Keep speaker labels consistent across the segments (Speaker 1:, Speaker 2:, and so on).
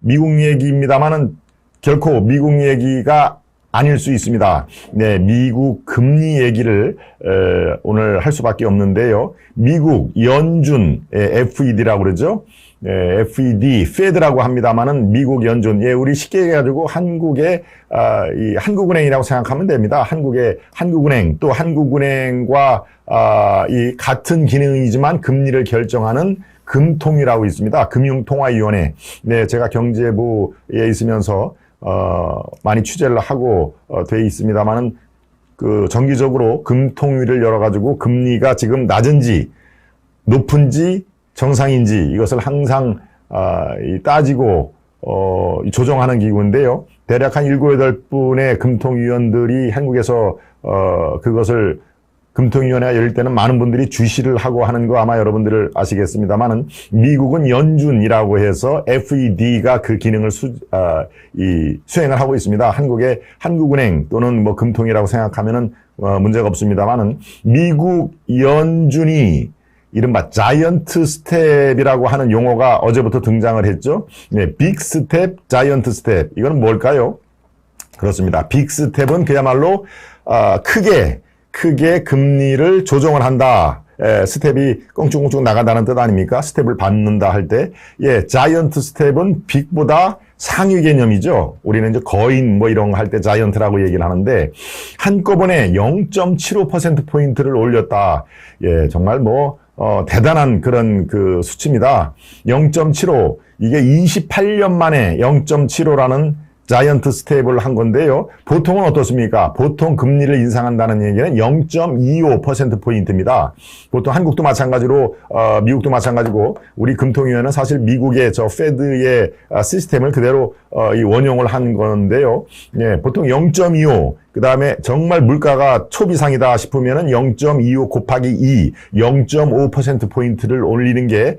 Speaker 1: 미국 얘기입니다만은 결코 미국 얘기가 아닐 수 있습니다. 네, 미국 금리 얘기를 오늘 할 수밖에 없는데요. 미국 연준 FED라고 그러죠. FED, Fed라고 합니다만은 미국 연준. 예, 우리 쉽게 해가지고 한국의 이 한국은행이라고 생각하면 됩니다. 한국의 한국은행, 또 한국은행과 이 같은 기능이지만 금리를 결정하는 금통위라고 있습니다. 금융통화위원회. 네, 제가 경제부에 있으면서 많이 취재를 하고 돼 있습니다만은 그 정기적으로 금통위를 열어가지고 금리가 지금 낮은지 높은지 정상인지 이것을 항상 따지고 조정하는 기구인데요. 대략 한 7, 8분의 금통위원들이 한국에서 그것을 금통위원회가 열릴 때는 많은 분들이 주시를 하고 하는 거 아마 여러분들 아시겠습니다만은 미국은 연준이라고 해서 FED가 그 기능을 수행을 하고 있습니다. 한국의 한국은행 또는 뭐 금통이라고 생각하면은 문제가 없습니다만은 미국 연준이 이른바 자이언트 스텝이라고 하는 용어가 어제부터 등장을 했죠. 네, 빅 스텝, 자이언트 스텝. 이건 뭘까요? 그렇습니다. 빅 스텝은 그야말로 크게 금리를 조정을 한다. 스텝이 껑충껑충 나간다는 뜻 아닙니까? 스텝을 밟는다 할 때. 예, 자이언트 스텝은 빅보다 상위 개념이죠. 우리는 이제 거인 뭐 이런 거 할 때 자이언트라고 얘기를 하는데 한꺼번에 0.75%포인트를 올렸다. 예, 정말 대단한 그런 그 수치입니다. 0.75. 이게 28년 만에 0.75라는 자이언트 스텝을 한 건데요. 보통은 어떻습니까? 보통 금리를 인상한다는 얘기는 0.25%포인트입니다. 보통 한국도 마찬가지로, 미국도 마찬가지고, 우리 금통위원회는 사실 미국의 저 페드의 시스템을 그대로 원용을 한 건데요. 예, 보통 0.25, 그 다음에 정말 물가가 초비상이다 싶으면은 0.25 곱하기 2, 0.5%포인트를 올리는 게,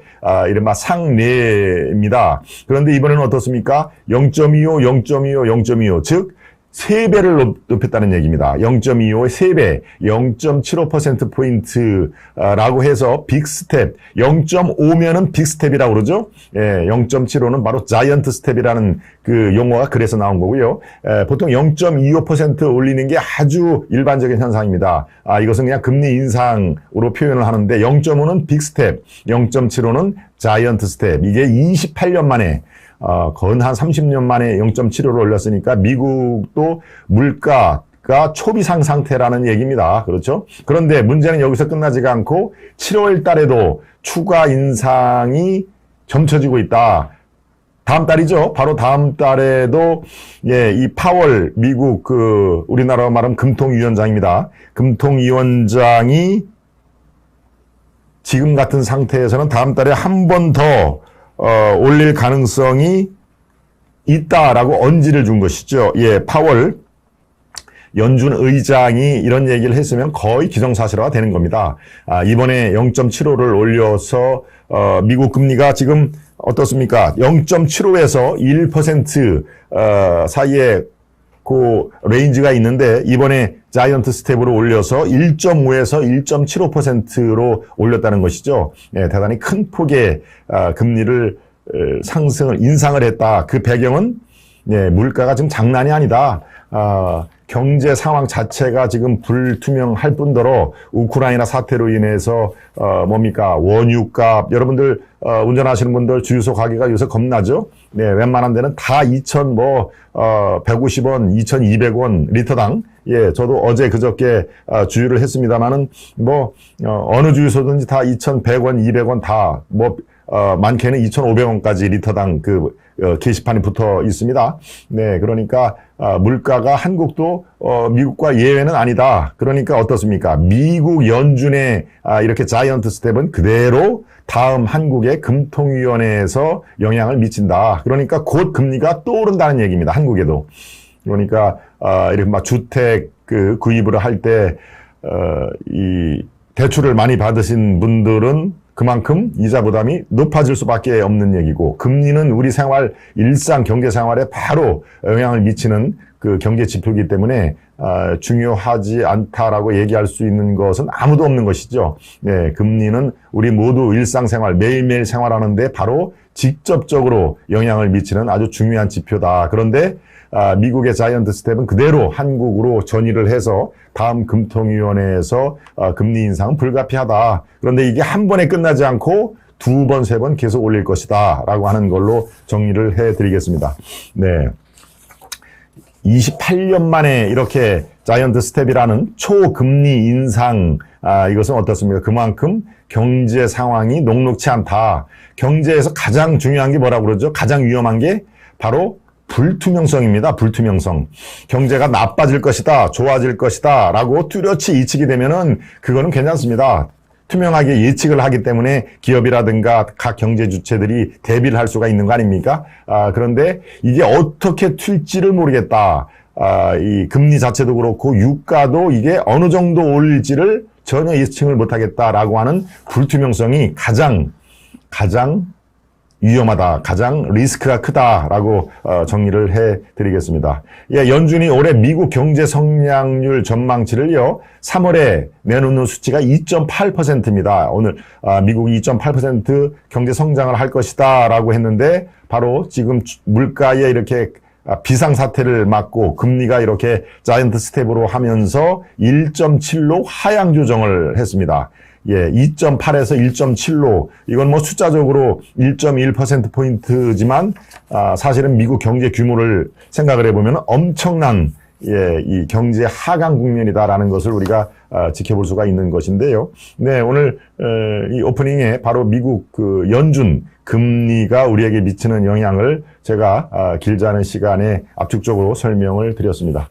Speaker 1: 이른바 상례입니다. 그런데 이번에는 어떻습니까? 0.25, 0.25, 0.25. 즉, 3배를 높였다는 얘기입니다. 0.25의 3배, 0.75%포인트라고 해서 빅스텝, 0.5면은 빅스텝이라고 그러죠? 예, 0.75는 바로 자이언트 스텝이라는 그 용어가 그래서 나온 거고요. 보통 0.25% 올리는 게 아주 일반적인 현상입니다. 이것은 그냥 금리 인상으로 표현을 하는데 0.5는 빅스텝, 0.75는 자이언트 스텝. 이게 28년 만에 거의 한 30년 만에 0.75를 올렸으니까 미국도 물가가 초비상 상태라는 얘기입니다. 그렇죠? 그런데 문제는 여기서 끝나지가 않고 7월 달에도 추가 인상이 점쳐지고 있다. 다음 달이죠. 바로 다음 달에도 이 파월 미국 우리나라로 말하면 금통위원장입니다. 금통위원장이 지금 같은 상태에서는 다음 달에 한 번 더 올릴 가능성이 있다라고 언지를 준 것이죠. 예, 파월 연준 의장이 이런 얘기를 했으면 거의 기정사실화가 되는 겁니다. 이번에 0.75를 올려서 미국 금리가 지금 어떻습니까? 0.75에서 1% 사이에 그 레인지가 있는데 이번에 자이언트 스텝으로 올려서 1.5에서 1.75%로 올렸다는 것이죠. 네, 대단히 큰 폭의 금리를 인상을 했다. 그 배경은 물가가 지금 장난이 아니다. 경제 상황 자체가 지금 불투명할 뿐더러 우크라이나 사태로 인해서 원유값 여러분들 운전하시는 분들 주유소 가기가 요새 겁나죠? 네, 웬만한 데는 다 150원, 2,200원 리터당. 예, 저도 어제 그저께 주유를 했습니다만은 어느 주유소든지 다 2,100원, 200원 다 많게는 2,500원까지 리터당 게시판이 붙어 있습니다. 네, 그러니까 물가가 한국도 미국과 예외는 아니다. 그러니까 어떻습니까? 미국 연준의 이렇게 자이언트 스텝은 그대로 다음 한국의 금통위원회에서 영향을 미친다. 그러니까 곧 금리가 또 오른다는 얘기입니다. 한국에도. 그러니까 이렇게 주택 구입을 할 때 이 대출을 많이 받으신 분들은 그만큼 이자 부담이 높아질 수밖에 없는 얘기고, 금리는 우리 생활, 일상 경제 생활에 바로 영향을 미치는 그 경제 지표이기 때문에 중요하지 않다라고 얘기할 수 있는 것은 아무도 없는 것이죠. 네, 금리는 우리 모두 일상생활, 매일매일 생활하는데 바로 직접적으로 영향을 미치는 아주 중요한 지표다. 그런데 미국의 자이언트 스텝은 그대로 한국으로 전이를 해서 다음 금통위원회에서 금리 인상은 불가피하다. 그런데 이게 한 번에 끝나지 않고 두 번, 세 번 계속 올릴 것이다. 라고 하는 걸로 정리를 해드리겠습니다. 네. 28년 만에 이렇게 자이언트 스텝이라는 초금리 인상, 이것은 어떻습니까? 그만큼 경제 상황이 녹록치 않다. 경제에서 가장 중요한 게 뭐라고 그러죠? 가장 위험한 게 바로 불투명성입니다. 불투명성. 경제가 나빠질 것이다, 좋아질 것이다 라고 뚜렷이 예측이 되면은 그거는 괜찮습니다. 투명하게 예측을 하기 때문에 기업이라든가 각 경제 주체들이 대비를 할 수가 있는 거 아닙니까? 그런데 이게 어떻게 튈지를 모르겠다. 이 금리 자체도 그렇고 유가도 이게 어느 정도 올릴지를 전혀 예측을 못하겠다라고 하는 불투명성이 가장 위험하다, 가장 리스크가 크다라고 정리를 해드리겠습니다. 예, 연준이 올해 미국 경제 성장률 전망치를요 3월에 내놓는 수치가 2.8%입니다. 오늘 미국이 2.8% 경제 성장을 할 것이다라고 했는데 바로 지금 물가에 이렇게 비상사태를 맞고 금리가 이렇게 자이언트 스텝으로 하면서 1.7로 하향 조정을 했습니다. 예, 2.8에서 1.7로 이건 뭐 숫자적으로 1.1%포인트지만 사실은 미국 경제 규모를 생각을 해보면 엄청난 이 경제 하강 국면이다라는 것을 우리가 지켜볼 수가 있는 것인데요. 네, 오늘 이 오프닝에 바로 미국 그 연준 금리가 우리에게 미치는 영향을 제가 길지 않은 시간에 압축적으로 설명을 드렸습니다.